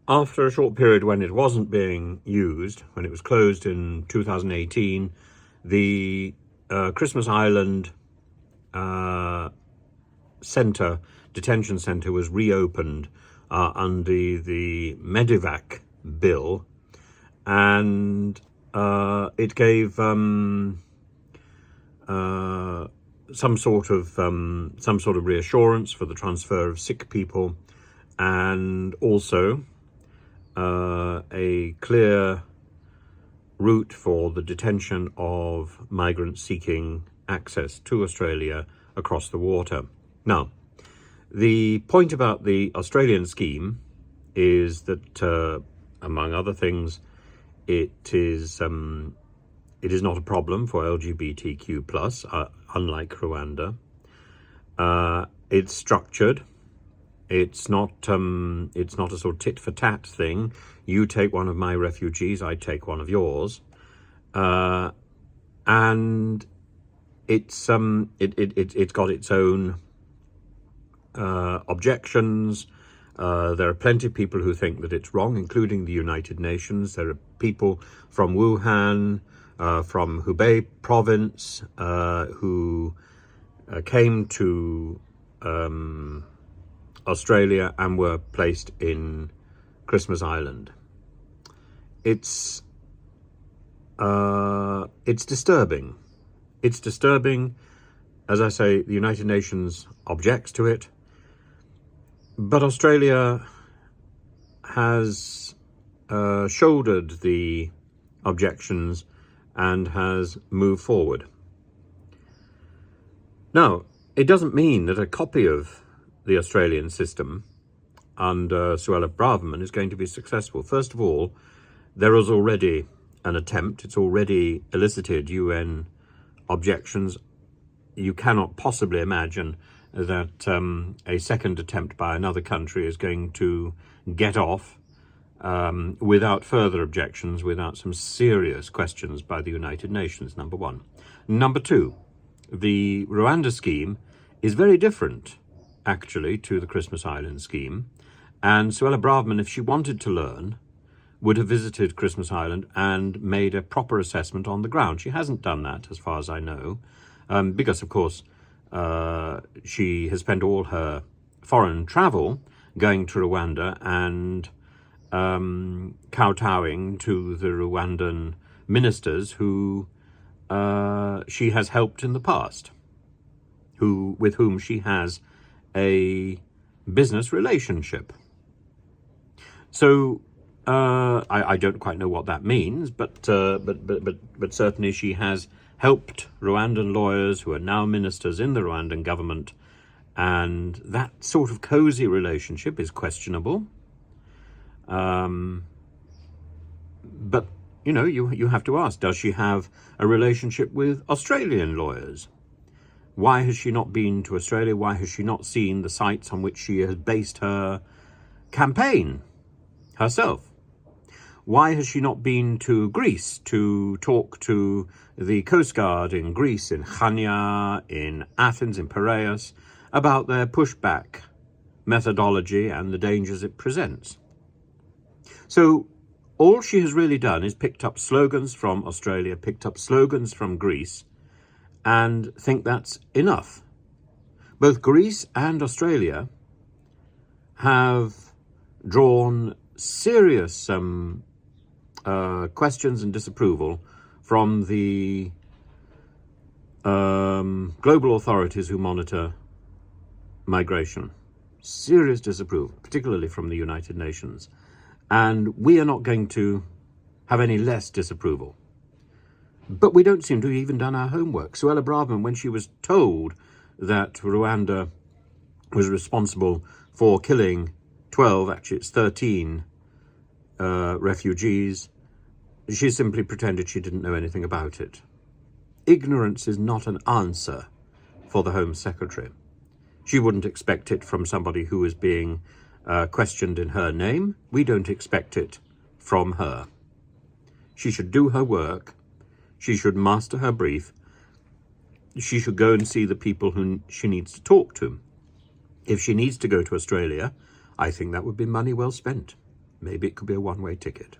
after a short period when it wasn't being used, when it was closed in 2018, the Christmas Island detention centre was reopened under the Medivac bill, and it gave some sort of reassurance for the transfer of sick people, and also a clear route for the detention of migrants seeking access to Australia across the water. Now, the point about the Australian scheme is that, among other things, it is not a problem for LGBTQ+, unlike Rwanda. It's structured. It's not a sort of tit for tat thing. You take one of my refugees, I take one of yours, and it's got its own objections. There are plenty of people who think that it's wrong, including the United Nations. There are people from Wuhan, from Hubei province, who came to Australia and were placed in Christmas Island. It's disturbing. It's disturbing. As I say, the United Nations objects to it, but Australia has shouldered the objections and has moved forward. Now, it doesn't mean that a copy of the Australian system under Suella Braverman is going to be successful. First of all, there is already an attempt. It's already elicited UN objections. You cannot possibly imagine that a second attempt by another country is going to get off without further objections, without some serious questions by the United Nations, number one. Number two, the Rwanda scheme is very different, actually, to the Christmas Island scheme. And Suella Braverman, if she wanted to learn, would have visited Christmas Island and made a proper assessment on the ground. She hasn't done that, as far as I know, because, of course, she has spent all her foreign travel going to Rwanda and kowtowing to the Rwandan ministers who she has helped in the past, with whom she has a business relationship. So I don't quite know what that means, but certainly she has helped Rwandan lawyers who are now ministers in the Rwandan government, and that sort of cozy relationship is questionable. But you have to ask, does she have a relationship with Australian lawyers? Why has she not been to Australia? Why has she not seen the sites on which she has based her campaign herself? Why has she not been to Greece to talk to the Coast Guard in Greece, in Chania, in Athens, in Piraeus, about their pushback methodology and the dangers it presents? So all she has really done is picked up slogans from Australia, picked up slogans from Greece, and think that's enough. Both Greece and Australia have drawn serious questions and disapproval from the global authorities who monitor migration. Serious disapproval, particularly from the United Nations. And we are not going to have any less disapproval. But we don't seem to have even done our homework. Suella Braverman, when she was told that Rwanda was responsible for killing 12, actually it's 13 refugees, she simply pretended she didn't know anything about it. Ignorance is not an answer for the Home Secretary. She wouldn't expect it from somebody who is being questioned in her name. We don't expect it from her. She should do her work. She should master her brief. She should go and see the people who she needs to talk to. If she needs to go to Australia, I think that would be money well spent. Maybe it could be a one-way ticket.